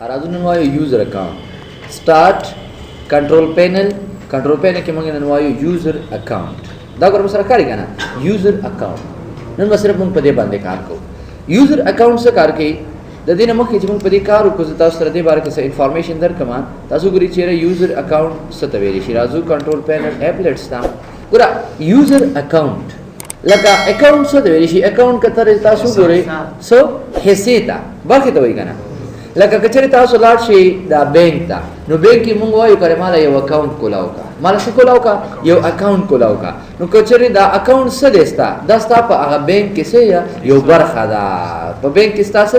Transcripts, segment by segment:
راځو نن وایو یوزر اکاونټ سٹارټ کنټرول پینل کې موږ نن وایو یوزر اکاونټ دا ګور سره کاری کنه یوزر اکاونټ نن به صرف موږ په دې باندې کار کوو یوزر اکاونټ څه کار کوي د دې نه مخکې چې موږ په دې کار وکړو تاسو سره دې باره کې څه انفارمیشن درکم تاسو ګورئ چې یوزر اکاونټ څه ته ویل شي راځو کنټرول پینل اپلیټس ته ګوره یوزر اکاونټ لکه اکاونټ څه ته ویل شي اکاونټ کتر تاسو ګورئ څه حصے ته برخه ته وایي کنه لکه کچری تاسو لاړ شئ دا بینک ته نو بینک کې موږ وایو کړه مال یو اکاونټ کولاو کا مال څه کولاو کا یو اکاونټ کولاو کا نو کچری دا اکاونټ څه دستا دستا په هغه بینک کې څه یو برخه ده په بینک کې تاسو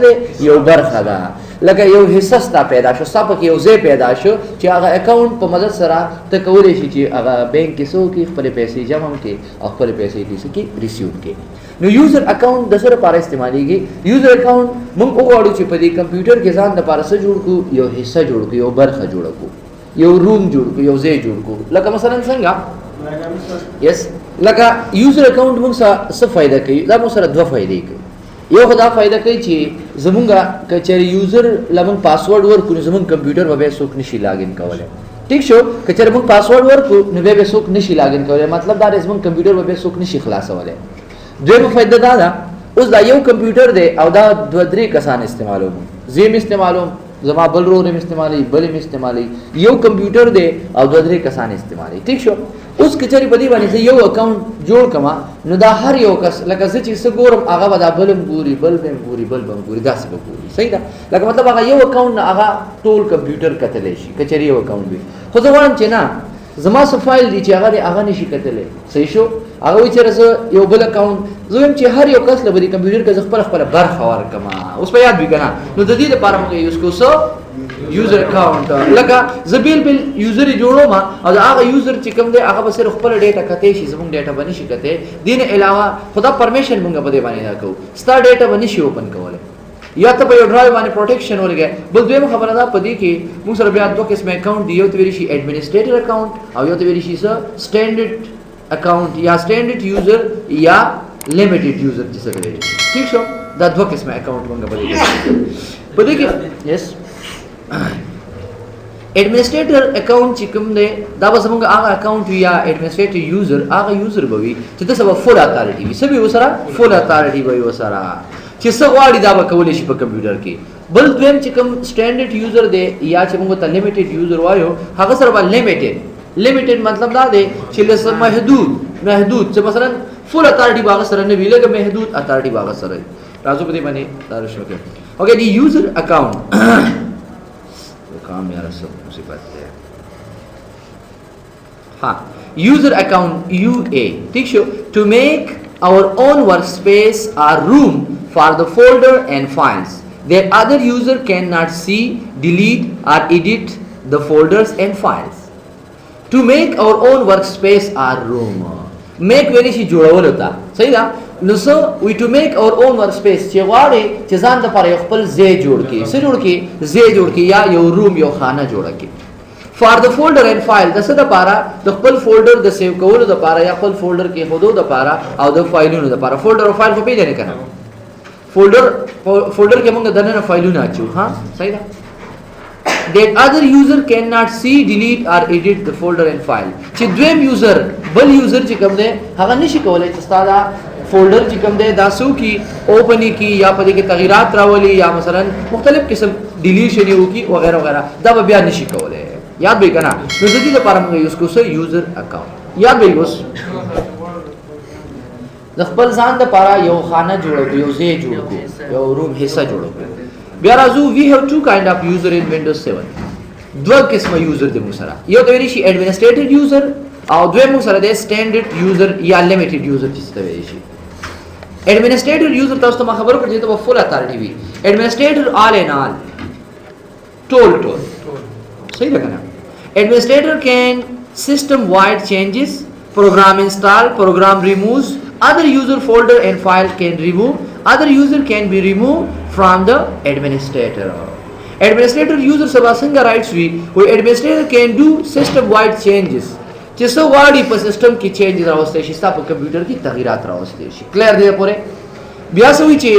یو برخه ده لکه یو حصہ ستا پیدا شو ستا په یو ځای پیدا شو چې هغه اکاونټ په مدد سره ته کولای شي چې هغه بینک کې څو کې خپل پیسې جمع کړي او خپل پیسې دې څه کې ریسیو کړي نو یوزر اکاونټ د سره لپاره استعماليږي یوزر اکاونټ موږ وګورو چې په دې کمپیوټر کې ځان د لپاره څه جوړ کو یو حصہ جوړ کو یو برخه جوړ کو یو روم جوړ کو یو ځای جوړ کو لکه مثلا څنګه یس لکه یوزر اکاونټ موږ څه فائدہ کوي دا موږ سره دوه فائدې کوي یو خدا فائدہ کوي چې زمونږ کچری یوزر لمن پاسورډ ورکو زمونږ کمپیوټر به څوک نشي لاګین کولای ٹھیک شو کچری موږ پاسورډ ورکو نو به څوک نشي لاګین کولای مطلب دا زمونږ کمپیوټر به څوک نشي خلاصولای دویمه فائدہ دا ده اوس دا یو کمپیوټر دی او دا دوه درې کسان استعمالوم زم استعمالوم زما بل رور استعمالي بل استعمالي یو کمپیوټر دی او دوه درې کسان استعمالي ٹھیک شو اوس کچری په دې باندې یو اکاونټ جوړ کما نو دا هر یو کس لکه چې څه ګورم هغه ودا بلم ګوري بل بم ګوري دا څه ګوري صحیح ده لکه مطلب هغه یو اکاونټ نه هغه ټول کمپیوټر کتلی شي کچری یو اکاونټ وي خو زه وایم چې نه زما څه فایل دی چې هغه نشي کتلی صحیح شو هغه وی چې یو بل اکاونټ زویم چې هر یو کس له بری کمپیوټر کې خپل برخه ورکما اوس په یاد وکنا نو د دې لپاره موږ یوز کوو یوزر اکاونټ لکه زبیل بل یوزر جوړو ما او هغه یوزر چې کوم دی هغه به صرف خپل ډیټا کته شي زموږ ډیټا باندې شي کته دین علاوه خدا پرمیشن موږ په دې باندې نه کوو ستا ډیټا باندې شي اوپن کوله یا ته په یو ډرایو باندې پروټیکشن ولګي بل دویمه خبره ده په دې کې موږ سره بیا دوه قسمه اکاونټ دی یو ته ویل شي ایڈمنسټریټر اکاونټ او یو ته ویل شي سټانډرډ اکاونټ یا سټانډرډ یوزر یا لیمیټډ یوزر چې څه کوي ٹھیک شو دا دوه قسمه اکاونټ موږ په دې کې یس ایڈمنسټریټر اکاونټ چې کوم دی دا به زموږ هغه اکاونټ یا ایڈمنسټریټر یوزر هغه یوزر به وي چې د سبا فول اتھارټي وي سبي وسره فول اتھارټي وي وسره چې څه غواړي دا به کولای شي په کمپیوټر کې بل دویم چې کوم سټانډرډ یوزر دی یا چې موږ ته لیمیټډ یوزر وایو هغه سره به لیمیټډ مطلب دا دی چې لسه محدود چې مثلا فول اتھارټي باغ سره نه وی لکه محدود اتھارټي باغ سره راځو په دې باندې تاسو وکړو اوکې دی یوزر اکاونټ کام یار سب مصیبت ہے ہاں یوزر اکاؤنٹ UA ٹھیک شو ٹو میک our own workspace or room for the folder and files that other user cannot see, delete or edit the folders and files. To make our own workspace or room. Make ویلی شي جوړول وتا صحیح ده نو سو we to make our own workspace چې غواړي چې ځان د پر خپل ځای جوړ کړي څه جوړ کړي یا یو روم یو خانه جوړ کړي for the folder and file د څه د لپاره د خپل فولډر د سیو کولو د لپاره یا خپل فولډر کې خودو د لپاره او د فایلونو د لپاره فولډر او فایل په پیژنې کنه فولډر کې موږ دنه فایلونه اچو ها صحیح ده that other user cannot see, delete or edit the folder and file چې دویم یوزر بل یوزر چې کوم دی هغه نشي کولای چې ستاسو فولډر چې کوم دی دا سو کی اوپن کی یا په دې کې تغیرات راولي یا مثلا مختلف قسم ډیلیشن یو کی وغیرہ وغیرہ دا به بیا نشي کولای یاد به کنه نو د دې لپاره موږ یوز کوو یوزر اکاونټ یاد به اوس د خپل ځان لپاره یو خانه جوړو یو ځای جوړو یو روم حصہ جوړو بیا راځو we have two kind of user in Windows 7 دوه قسمه یوزر د موږ سره یو د ویل شي ایڈمنسټریټر یوزر او دویم موږ سره د سټانډرډ یوزر یا لیمیټډ یوزر چې څه ویل شي ایڈمنسټریټر یوزر تاسو ته خبرو کړی ته فول اتھارټي وي ایڈمنسټریټر all in all ټول صحیح ده کنه administrator can system wide changes program install program removes other user folder and file can remove other user can be removed from the administrator user سبا څنګه rights وي administrator can do system wide changes چې څو واړي په سیستم کې چینج راوستي شي تاسو په کمپیوټر کې تغیرات راوستي شي کلیر دی پوره بیا سوي چې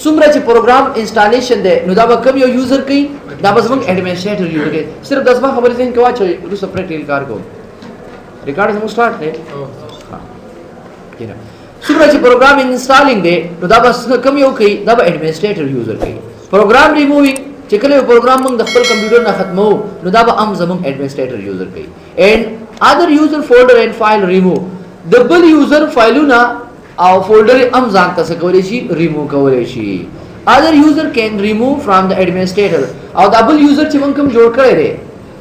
څومره چې پروګرام انسټالیشن دی نو دا به کوم یو یوزر کوي دا بس موږ ایڈمنسټریټر یوزر کې صرف 10 خبرې ذهن کې واچوي روسه پریکټیکل کار کوو ریکارډ زموږ سٹارټ دی څومره چې پروګرام انسټالینګ دی نو دا بس کوم یو کوي دا به ایڈمنسټریټر یوزر کوي پروګرام ریمووینګ چې کله یو پروګرام موږ د خپل کمپیوټر نه ختمو نو دا به هم زموږ ایڈمنسټریټر یوزر کوي and other user folder and file remove د بل یوزر فایلونه او فولډر هم ځان ته کولای شي ریموو کولای شي other user can remove from the administrator او دا بل یوزر چې موږ کوم جوړ کړی دی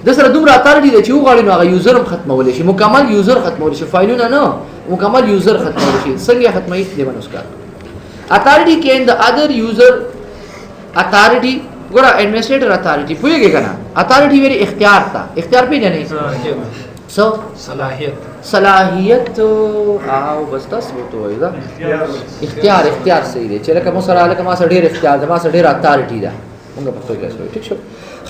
د سره دومره اتارټي دی چې وغواړي نو هغه یوزر هم ختمولی شي مکمل یوزر ختمولی شي فایلونه نه مکمل یوزر ختمولی شي څنګه ختموي دی باندې وسکار authority can the other user authority ګوره administrator authority پوهیږي کنه authority ویری اختیار تا اختیار پیژنې سو صلاحیت او بس تاسو ته وایي دا اختیار صحیح دی چې لکه مو سره ډېر اختیار ده ما سره ډېر authority ده موږ په څه کې ټیک شو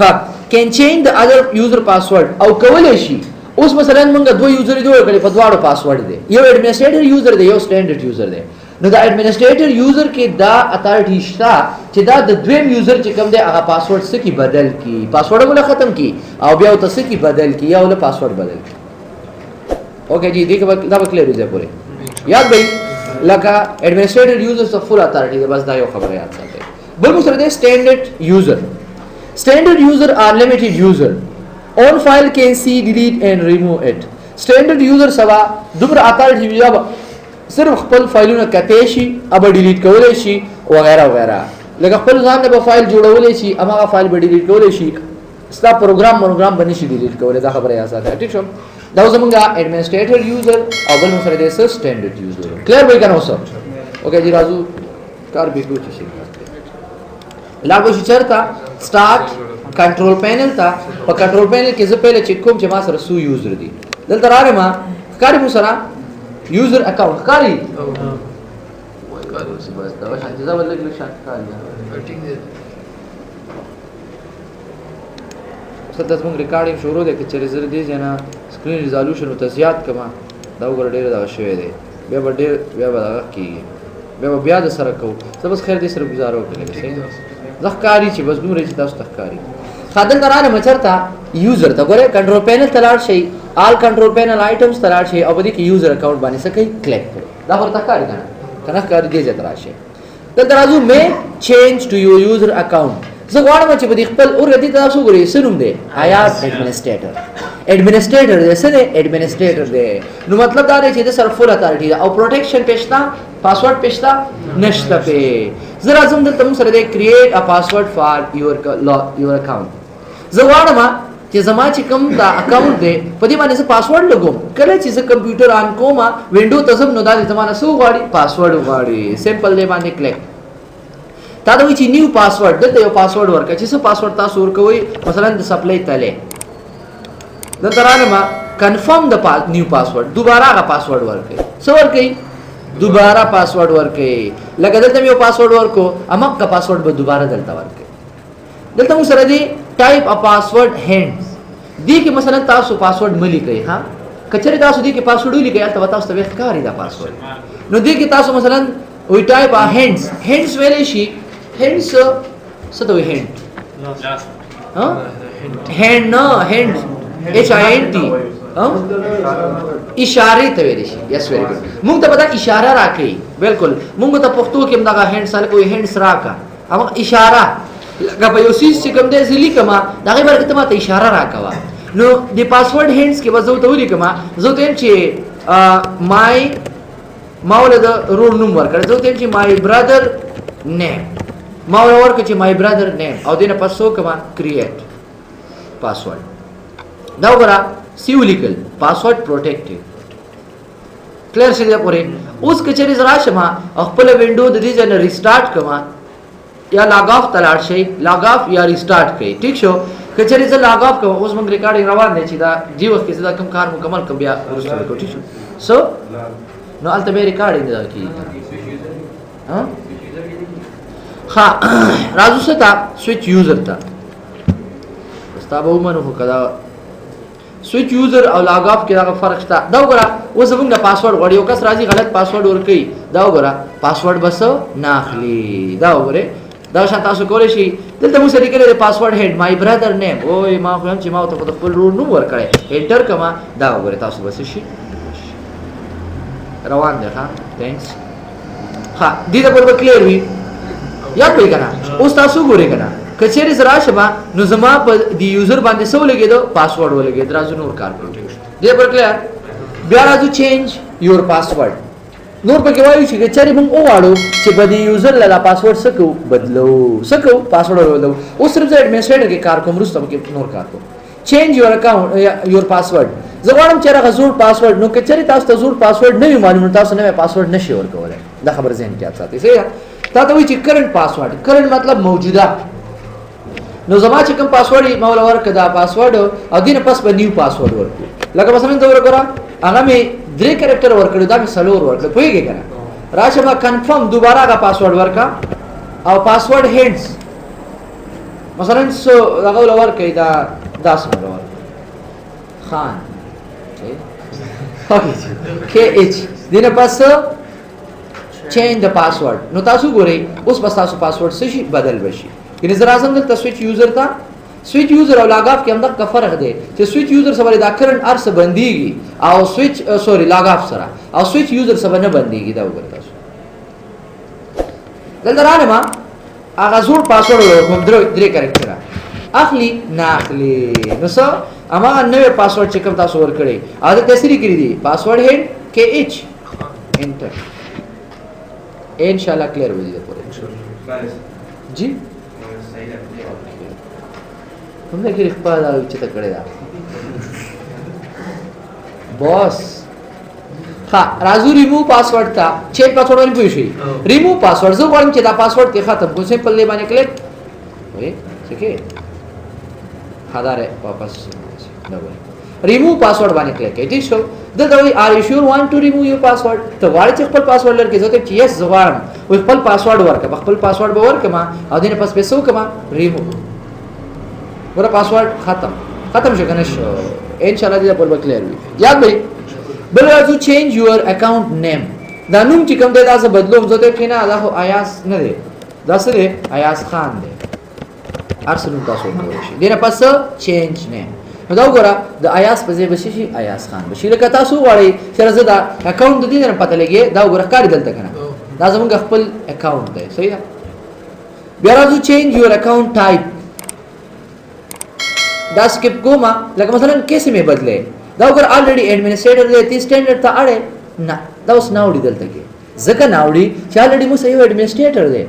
ها can change the other user password او کولای شي اوس مثلا موږ دوه یوزر جوړ کړي په دواړو پاسورډ دی یو ایڈمنسټریټر یوزر دی یو سټانډرډ یوزر دی نو دا ایڈمنسټریټر یوزر کې دا اتارټي شته چې دا د دویم یوزر چې کوم دی هغه پاسورډ سکی بدل کی پاسورډ ولا ختم کی او بیا ته سکی بدل کی یا ول پاسورډ بدل کی اوکې جی دغه دا به کلیر دی پوره یاد به لکه ایڈمنسټریټر یوزر څه فول اتارټي دی بس دا یو خبره یاد ساتئ بل مو سره دی سټانډرډ یوزر standard user are limited user on file can see delete and remove it standard user سوا دومره اتارټي ویلا صرف خپل فایلونه کته شي اب ډیلیټ کولای شي وغیرہ وغیرہ لکه خپل ځان له فایل جوړولای شي هغه فایل به ډیلیټ کولای شي ستا پروګرام باندې شي ډیلیټ کولای دا خبره یاد ساته ټیک شو دا زمونږه ایڈمنسټریټر یوزر او بل سره د سټانډرډ یوزر کلیر وای کنه اوسه اوکې جی راځو کار به کوچ شي لاګو شي چرته سٹارټ کنټرول پینل تا په کنټرول پینل کې زه پهله چک کوم چې ما سره سو یوزر دي دلته راغی ما ښکاري مو سره یوزر اکاونټ ښکاري اوس بس دا شانتي ځا ولګ لږ شانت ښکاري ټیک دی څه تاسو موږ ریکارډینګ شروع دی چې ريزر دی جنا سکرین ریزولوشن او تزیات کما دا وګور ډیر دا شوی دی بیا به ډیر بیا به دا کیږي بیا د سره کو بس خیر دې سره گزارو کړئ ځخکاری چې بس دومره چې تاسو تخکاری خادل درانه مچرتا یوزر ته ګوره کنټرول پینل تلاړ شي آل کنټرول پینل آیټمز تلاړ شي او بده کې یوزر اکاونټ باندې سکه کلیک کړئ دا ورته کاری کنه کاری دې ځای تراشي دلته راځو مې چینج ټو یور یوزر اکاونټ زه غواړم چې په خپل اور دې تاسو ګورئ سنوم دی آیاس ایڈمنسټریټر دې سره ایڈمنسټریټر دی نو مطلب دا دی چې د سر فول اتارټي او پروټیکشن پېښتا پاسورډ پېښتا نشته په زرا زم دلته موږ سره دی کریټ ا پاسورډ فار یور اکاونټ زه غواړم چې زما چې کوم دا اکاونټ دی په دې باندې څه پاسورډ لګوم کله چې زه کمپیوټر آن کوم وینډو ته زم نو دا زمانه سو غواړي پاسورډ غواړي سمپل دی باندې کلیک تا دا وی چې نیو پاسورډ دلته یو پاسورډ ورکړه چې څه پاسورډ تاسو ورکوي مثلا د سپلای تله دلته راغلم کنفرم د نیو پاسورډ دوباره هغه پاسورډ ورکړي څو ورکړي دوباره پاسورډ ورکړي لکه دلته یو پاسورډ ورکو امکه پاسورډ به دوباره دلته ورکړي دلته مو سره دی ټایپ ا پاسورډ هینډز دی کې مثلا تاسو پاسورډ ملي کوي ها کچره تاسو دی کې پاسورډ لیکي البته تاسو ته ښکاری دا پاسورډ نو دی کې تاسو مثلا وی ټایپ ا هینډز ویلې شي هینډز څه ته وی هینډ ها هینډ نه هینډ H I N T اشاره ته ویل شي یس ویری ګډ موږ ته پتا اشاره راکې بالکل موږ ته پښتو کې دغه هند سره کوئی هندس راکا اما اشاره لکه په یو سیس چې کوم دې زلی کما دغه برکت ما ته اشاره راکوا نو د پاسورډ هندس کې وځو ته ولی کما زه ته چې مای مولد رول نوم ورکړ زه ته چې مای برادر نیم ما ورکړ چې مای برادر نیم او دینه پسو کما کریټ پاسورډ دا وګوره سیو لیکل پاسورډ پروټیکټډ کلیر شي دا پوره اوس کچري زرا شمه خپل وینډو د دې ځنه ریسټارټ کما یا لاګ اف تلاړ شي لاګ اف یا ریسټارټ کړئ ٹھیک شو کچري زه لاګ اف کوم اوس موږ ریکارډینګ روان دي چې دا دی وخت کې دا کوم کار مکمل کوم بیا ورسره کوو ٹھیک شو سو نو البته به ریکارډینګ دا کی ها ها راځو ستا سوئچ یوزر ته استابو منو کدا سوئچ یوزر او لاګ اف کې دا فرق شته دا وګوره اوس موږ پاسورډ غواړو کس راځي غلط پاسورډ ورکړي دا وګوره پاسورډ بس نه اخلي دا وګوره دا شان تاسو کولای شي دلته موږ سره لیکل دی پاسورډ هډ مای برادر نیم او ما خو هم چې ما ته خپل رول نو ورکړی انټر کما دا وګوره تاسو بس شي روان دی ها ثانکس ها دې د په کلیر وی یاد وی کنه اوس تاسو ګورئ کنه کچېری زرا شبا نو زما په دی یوزر باندې سو لګیدو پاسورډ ولګید راځو نور کار کوو دې پر کلیر بیا راځو چینج یور پاسورډ نور پکې وایو چې کچېری موږ وواړو چې په دی یوزر لا پاسورډ سکو بدلو سکو پاسورډ ولو اوس صرف ایڈمنسټریټر کې کار کوم رسته کې نور کار کوم چینج یور اکاونټ یور پاسورډ زه غواړم چې راغ زوړ پاسورډ نو کچېری تاسو ته زوړ پاسورډ نه معلوم تاسو نه پاسورډ نشي ورکولای دا خبر ذهن کې ساتئ صحیح تا ته وی چې کرنٹ پاسورډ کرنٹ مطلب موجوده نو زما چې کوم پاسورډ مولا ورکړه دا پاسورډ او دینه پس به نیو پاسورډ ورکړو لکه مثلا دا ورکړه هغه می 3 کریکټر ورکړو دا می سلور ورکړه پوهیږئ کنه راشه ما کنفرم دوباره هغه پاسورډ ورکا او پاسورډ هینډز مثلا سو هغه ورکړه دا 10 ورکړه خان کے ایچ دینه پس چینج د پاسورډ نو تاسو ګورئ اوس بس تاسو پاسورډ څه شي بدل بشي یعنی زرا اعظم د سویچ یوزر تا سویچ یوزر او لاګ اف کې هم د فرق دی چې سویچ یوزر سره د کرنٹ ارس بنديږي او سویچ سوري لاګ اف سره او سویچ یوزر سره نه بنديږي دا وګورئ تاسو دلته راځه ما هغه زوړ پاسورډ کوم درې کریکټر اخلي نه اخلي نو څه اما نوې پاسورډ چې کوم تاسو ورکړي اته تسری کړی دي پاسورډ هډ کې ایچ انټر انشاءالله کلیر وي دا پوره جی هم دا کې خپل دا چې تا کړی دا باس ها راځو ریموو پاسورډ تا چینج پاسورډ باندې پوي شي ریموو پاسورډ زه غواړم چې دا پاسورډ کې ختم کو سمپل دی باندې کلیک وای څه کې خداره واپس دا وای ریموو پاسورډ باندې کلیک کړئ ٹھیک شو دلته وای ار یو شور وانټ ټو ریموو یور پاسورډ ته غواړئ چې خپل پاسورډ لرکې زه ته چې یس زغواړم او خپل پاسورډ ورکړه خپل پاسورډ به ورکما او دینه پس پیسو کما ریموو ورا پاسورډ ختم شو کنه شو ان شاء الله دې په کلیر وي یاد به بل راځو چینج یور اکاونټ نیم دا نوم چې کوم دی دا څه بدلوم زه ته کینه دا خو آیاس نه دی دا څه دی آیاس خان دی ارسل تاسو کولی شي دینه پس چینج نیم نو دا وګوره د آیاس په ځای بشي شي آیاس خان بشي لکه تاسو غواړئ چې زه دا اکاونټ دې نه پته لګي دا وګوره کار دلته کنه دا زموږ خپل اکاونټ دی صحیح ده بیا راځو چینج یور اکاونټ ټایپ دا سکپ کوما لکه مثلا کیسه می بدله دا وګوره الریډي ایڈمنسټریټر دی تی سټانډرډ ته اړه نه دا اوس ناوړي دلته کې ځکه ناوړي چې الریډي مو صحیح ایڈمنسټریټر دی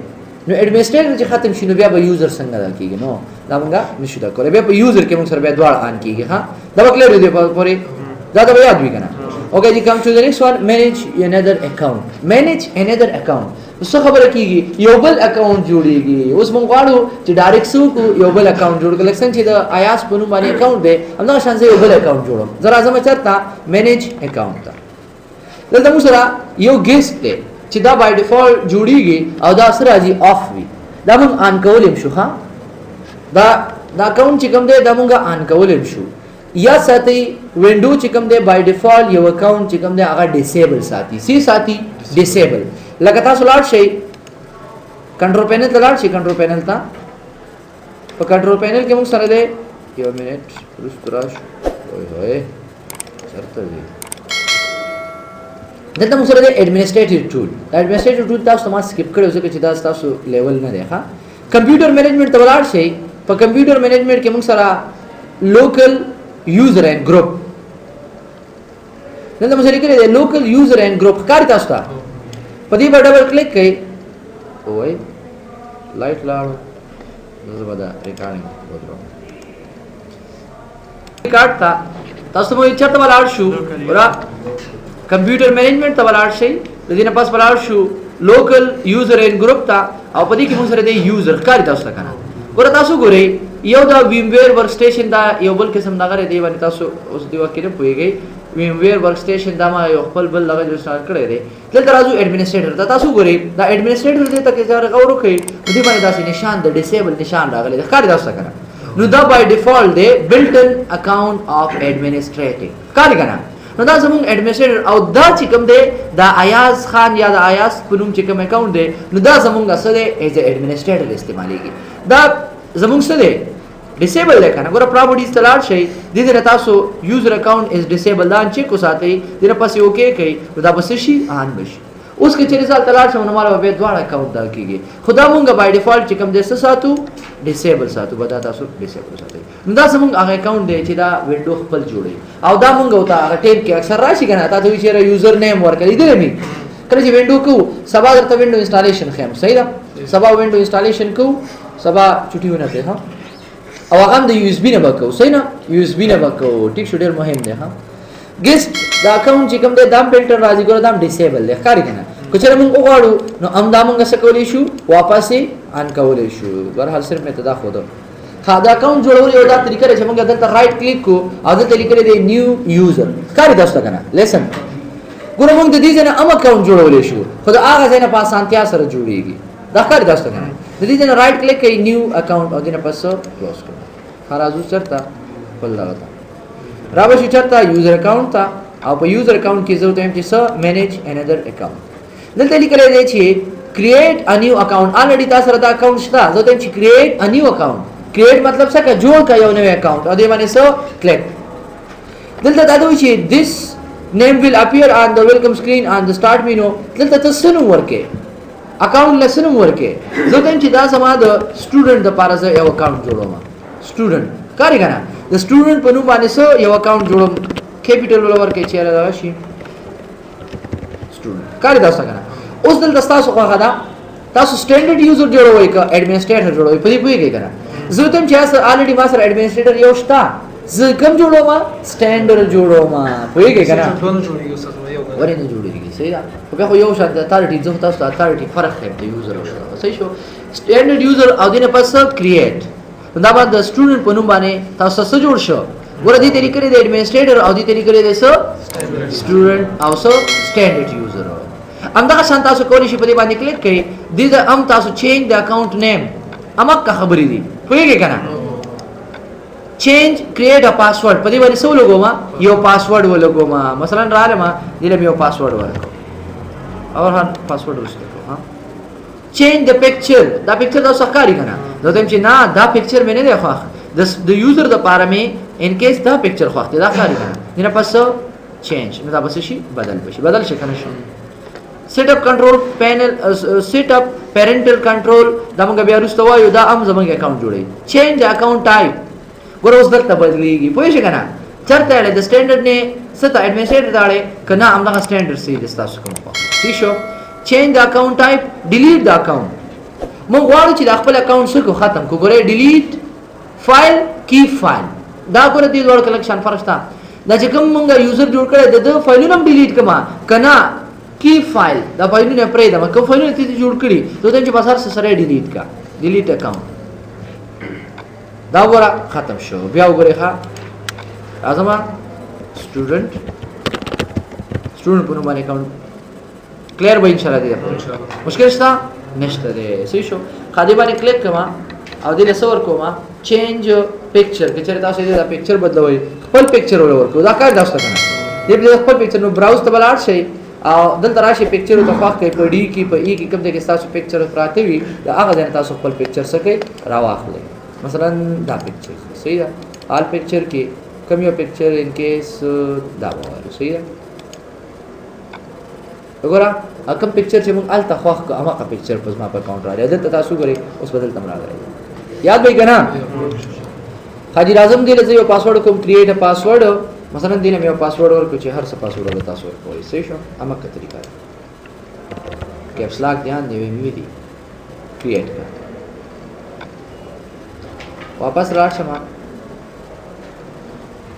نو ایڈمنسټریټر چې ختم شي نو بیا به یوزر څنګه دا کیږي نو دا موږ نشو دا کولای بیا په یوزر کې موږ سره بیا دواړه ان کیږي ها دا وکړه دې په پوری دا دا یاد وی کنه اوکې جی کم ټو د نیکسټ وان مینیج انذر اکاونټ مینیج انذر اکاونټ څه خبره کیږي یو بل اکاونټ جوړیږي اوس موږ غواړو چې ډایرکټ سو کو یو بل اکاونټ جوړ کړل څنګه چې د آیاس په نوم باندې اکاونټ دی همدا شان یو بل اکاونټ جوړم زرا اعظم چرتا مینیج اکاونټ تا دلته موږ سره یو گیسټ دی چې دا بای ډیفالت جوړیږي او دا سره راځي اف وی دا موږ ان کولم شو ها دا اکاونټ چې کوم دی دا موږ ان کولم شو یا ساتي وینډو چې کوم دی بای ډیفالت یو اکاونټ چې کوم دی هغه ډیسیبل ساتي سی ساتي ډیسیبل لکه تاسو لاړ شئ کنټرول پینل ته لاړ شئ کنټرول پینل ته په کنټرول پینل کې موږ سره دی یو منټ رستراش وای چرته دی دلته موږ سره دی ایڈمنسټریټیو ټول ایڈمنسټریټیو ټول تاسو ما سکپ کړو ځکه چې دا تاسو لیول نه دی ښا کمپیوټر مینجمنت ته لاړ شئ په کمپیوټر مینجمنت کې موږ سره لوکل یوزر اینڈ گروپ دلته موږ سره کې دی لوکل یوزر اینڈ گروپ کار تاسو ته په دې باندې ډبل کلیک کړئ وای لایټ لاړو زه به دا ریکارډینګ وکړم ریکارډ تا تاسو مو چرته ولاړ شو ورا کمپیوټر مینجمنت ته ولاړ شئ د دې نه پاس ولاړ شو لوکل یوزر اینڈ گروپ تا او په دې کې موږ سره دی یوزر کار تاسو ته کنه ګوره تاسو ګورئ یو دا ویمویر ورک سټیشن دا یو بل قسم دغه دی باندې تاسو اوس دی وکړئ پويږئ ویمویر ورک سټیشن دا ما یو خپل بل لګا جو سٹارټ کړی دی دلته راځو ایڈمنسټریټر ته تاسو ګورئ دا ایڈمنسټریټر دې ته کې ځار غوړ وکړئ دې باندې داسې نشان د ډیسیبل نشان راغلی دا کار تاسو کنه نو دا بای ډیفالت دی بلټ ان اکاونټ اف ایڈمنسټریټر کار کنه نو دا زمونږ ایڈمنسټریټر او دا چې کوم دی دا ایاز خان یا د ایاز په نوم چې کوم اکاونټ دی نو دا زمونږ څه دی ایز ا ایڈمنسټریټر استعمالېږي دا زمونږ څه دی ډیسیبل دی کنه ګوره پراپرټیز ته لاړ شئ دې ځای تاسو یوزر اکاونټ از ډیسیبل دا چیک وساتئ دې نه پسې اوکې کوئ نو دا به څه شي آن به شي اوس که چېرې ځال ته لاړ شم نو ماله به بیا دواړه اکاونټ دا کېږي خو دا مونږ بای ډیفالټ چې کوم دی څه ساتو ډیسیبل ساتو به دا تاسو ډیسیبل ساتئ نو دا زمونږ هغه اکاونټ دی چې دا وینډو خپل جوړوي او دا مونږ ورته هغه ټیم کې اکثر راشي که نه تا ته وایي چېرې یوزر نیم ورکړه لیدلی مې کله چې وینډو کوو سبا درته وینډو انسټالیشن ښیم صحیح ده سبا وینډو انسټالیشن کوو سبا چټي ونه پرې ها او هغه هم د یو اس بي نه به کوو صحیح نه یو اس بي نه به کوو ټیک شو ډېر مهم دی ها ګیسټ دا اکاونټ چې کوم دی دا هم فلټر راځي ګوره دا هم ډیسیبل دی ښکاري که نه که چېرې مونږ وغواړو نو همدا مونږ څه کولی شو واپس یې آن کولی شو بهرحال صرف مې ته دا ښوده ها دا اکاونټ جوړول یو دا طریقه ده چې مونږ دلته رایټ کلیک کو او دلته لیکلی دی نیو یوزر ښکاري تاسو ته که نه لیسن ګوره مونږ د دې ځای نه هم اکاونټ جوړولی شو خو د هغه ځای نه په اسانتیا سره جوړېږي دا ښکاري تاسو ته که نه د دې ځای نه رایټ کلیک کوئ نیو اکاونټ او دې نه پس کلوز کړو ښه راځو چېرته خپل دغه ته را به شو چېرته یوزر اکاونټ ته او په یوزر اکاونټ کې زه ورته وایم چې څه مینیج انادر اکاونټ دلته لیکلی دی چې کریټ ا نیو اکاونټ الریډي تا سره دا اکاونټ شته زه ورته وایم چې کریټ ا نیو اکاونټ کریټ مطلب څه که جوړ که یو نوی اکاونټ او دې باندې څه کلیک دلته دا وایي چې this name will appear on the welcome screen on the start menu دلته ته څه نوم ورکې اکاونټ له څه نوم ورکې زه ورته وایم چې دا زما د سټوډنټ دپاره زه یو اکاونټ جوړوم سټوډنټ ښکاري که نه د سټوډنټ په نوم باندې څه یو اکاونټ جوړوم کیپیټل ولا ورکړئ چې دغه شي سټوډنټ ښکاري تاسو ته که نه اوس دلته ستاسو خوښه ده تاسو سټینډرډ یوزر جوړوئ که ایډمنسټریټر جوړوئ په دې پوهېږئ که نه زه ورته وایم چې الریډي ما سره ایډمنسټریټر یو شته زه کوم جوړوم سټینډرډ جوړوم پوهېږئ که نه ولې نه جوړېږي صحیح ده خو بیا خو یو شان د اتارټي زه خو تاسو ته اتارټي فرق ښیم د یوزر او صحیح شو سټینډرډ یوزر او دې نه پس کریټ دا بعد د سټوډنټ په نوم باندې تاسو څه جوړ شو ګوره دې ته لیکلی دی ایډمنسټریټر او دې ته لیکلی دی څه سټوډنټ او څه سټینډرډ یوزر همدغه شان تاسو کولی شئ په دې باندې کلیک کړئ دې ته هم تاسو چینج د اکاونټ نیم همکه خبرې دي پوهېږئ که نه چینج کریټ ا پاسورډ په دې باندې څه ولګوم یو پاسورډ ولګوم مثلا رالم دې له یو پاسورډ ورکړو او هر پاسورډ وسته ها چینج د پکچر دا پکچر تاسو ښکاري که نه زه وایم چې نه دا پکچر مې نه دی خوښ د یوزر دپاره مې ان کیس دا پکچر خوښ دی دا ښکاري که نه دې نه پس چینج نو دا به څه شي بدل به شي بدل شي که نه شي سیټ اپ کنټرول پینل سیټ اپ پیرنټل کنټرول دا موږ بیا وروسته وایو دا هم زموږ اکاونټ جوړوي چینج د اکاونټ ټایپ ګوره اوس دلته بدلېږي پوه شئ که نه چېرته اړې د سټینډرډ نه څه ته ایډمنسټریټر ته اړې که نه همدغه سټینډرډ صحیح دی ستاسو کوم خوا ٹھیک شو چینج د اکاونټ ټایپ ډیلیټ د اکاونټ موږ غواړو چې د خپل اکاونټ څه کو ختم کو ګوره ډیلیټ فایل کی فایل دا ګوره دې دواړو کې لږ شان فرق شته دا چې کوم موږ یوزر جوړ کړی د ده فایلونه هم ډیلیټ کړم که نه کی فایل دا فایلونه پرېږدم کوم فایلونه ته جوړ کړي نو ته چې بس هر څه سره یې ډیلیټ کړه ډیلیټ اکاونټ دا وګوره ختم شو بیا وګورئ ښه راځم سټوډنټ په نوم باندې اکاونټ کلیر به انشاءالله دې مشکل شته نشته دی صحیح شو ښه دې باندې کلیک کوم او دې له څه ورکوم چینج پکچر که چېرې تاسو دې دا پکچر بدلوئ خپل پکچر ول ورکړو دا کار تاسو ته که نه دې خپل پکچر نو براوز ته به لاړ شئ او دلته راشي پکچرو ته خوښ کوئ په ډي کې په ای کې کوم ځای کې ستاسو پکچر پراته وي د هغه ځای نه تاسو خپل پکچر څه کوئ راواخلئ مثلا دا پکچر صحیح ده آل پکچر کې کوم یو پکچر ان کیس دا ووایو صحیح ده وګوره کوم پکچر چې موږ هلته خوښ کړو هماغه پکچر په زما په اکاونټ راغلی دلته تاسو ګورئ اوس به دلته هم راغلی یاد به یې که نه حاجي راځم دې له زه یو پاسورډ کوم کریټ ا پاسورډ مثلا دې نه مې یو پاسورډ ورکړو چې هر څه پاسورډ به تاسو ورکوئ صحیح شو هماغه طریقه ده کیپس لاک ध्यान دی وی دی کریټ کړه واپس لاړ شم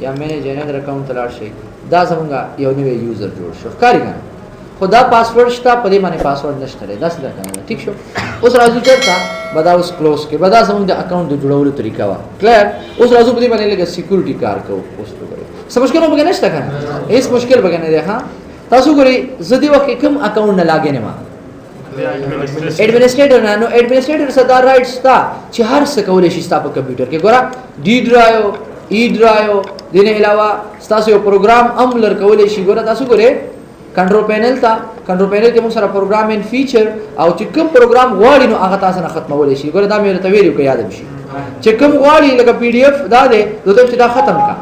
یا مینیج انادر اکاونټ ته لاړ شئ دا زمونږ یو نوی یوزر جوړ شو ښکاري که نه خو دا پاسورډ شته په دې باندې پاسورډ نشته دی داسې ده که نه ټیک شو اوس راځو چېرته به دا اوس کلوز کړئ به دا زمونږ د اکاونټ د جوړولو طریقه وه کلیر اوس راځو په دې باندې لږه سیکورټي کار کوو اوس وګورئ څه مشکل هم پکې نشته که نه هېڅ مشکل پکې نه دی ښه تاسو ګورئ زه دې وخت کې کوم اکاونټ نه لاګین یم ایڈمنسٹریٹر نه نو ایڈمنسٹریٹر سره رائټ شته چې هر څه کولای شي ستا په کمپیوټر کې ګوره ډي ډرایو ای ډرایو دین علاوه تاسو یو پروګرام هم لر کولای شي ګوره تاسو ګوره کنټرول پینل کې موږ سره پروګرام ان فیچر او چې کوم پروګرام غواړي نو هغه تاسو نه ختمولای شي ګوره دا مې ته ویلو کې یاد شي چې کوم غواړي لکه پی ډی اف دا دی دوی چې دا ختم کا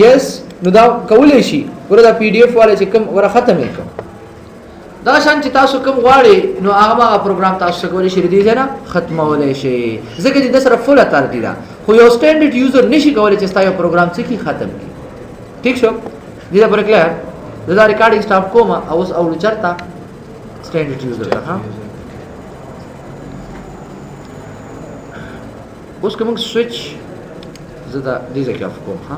یس نو دا کولای شي ګوره دا پی ډی اف والے چې کوم ګوره ختم وکړو دا شان چې تاسو کوم غواړي نو هغه پروګرام تاسو کولای شي دې نه ختمولای شي ځکه چې د سره فول اتر دی دا خو یو سټانډرډ یوزر نشي کولای چې تاسو پروګرام څه کی ختم کی ٹھیک شو دې دا پر کلیئر دا ریکارډینګ سٹاپ کوم او اوس اول چرتا سټانډرډ یوزر دا ها اوس کوم سوئچ زدا دې ځکه اف کوم ها